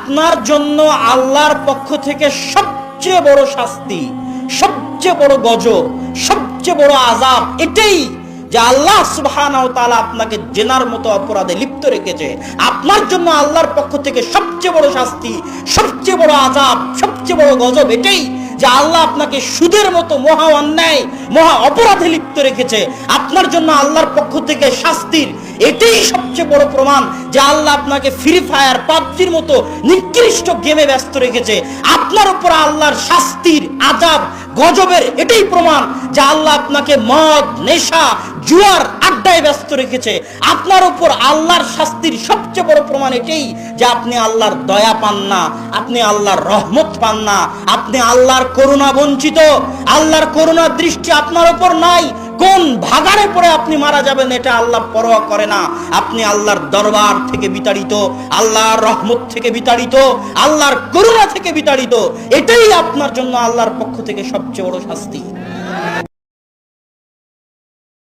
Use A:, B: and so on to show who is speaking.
A: আপনার জন্য আল্লাহর পক্ষ থেকে সবচেয়ে বড় শাস্তি, সবচেয়ে বড় গজব, সবচেয়ে বড় আযাব এটাই যে আল্লাহ সুবহানাহু ওয়া তাআলা আপনাকে জেনার মতো অপরাধে লিপ্ত রেখেছে। আপনার জন্য আল্লাহর পক্ষ থেকে সবচেয়ে বড় শাস্তি, সবচেয়ে বড় আযাব, সবচেয়ে বড় গজব এটাই যে আল্লাহ আপনাকে সুদের মতো মহা অন্যায়, মহা অপরাধে লিপ্ত রেখেছে। আপনার জন্য আল্লাহর পক্ষ থেকে শাস্তির এটাই সবচেয়ে বড় প্রমাণ যে আল্লাহ আপনাকে ফ্রি ফায়ার, পাবজির মতো নিকৃষ্ট গেমে ব্যস্ত রেখেছে। আপনার উপর আল্লাহর শাস্তির, আযাব, গজবের এটাই প্রমাণ যে আল্লাহ আপনাকে মদ, নেশা, জুয়ার আড্ডায় ব্যস্ত রেখেছে। আপনার উপর আল্লাহর শাস্তির সবচেয়ে বড় প্রমাণ এটাই যে আপনি আল্লাহর দয়া পান না, আপনি আল্লাহর রহমত পান না, আপনি আল্লাহর করুণা বঞ্চিত। আল্লাহর করুণার দৃষ্টি আপনার উপর নাই। কোন ভাগাড়ে পড়ে আপনি মারা যাবেন এটা আল্লাহ পরোয়া করে না। আপনি আল্লাহর দরবার থেকে বিতাড়িত, আল্লাহর রহমত থেকে বিতাড়িত, আল্লাহর করুণা থেকে বিতাড়িত। এটাই আপনার জন্য আল্লাহর পক্ষ থেকে সবচেয়ে বড় শাস্তি।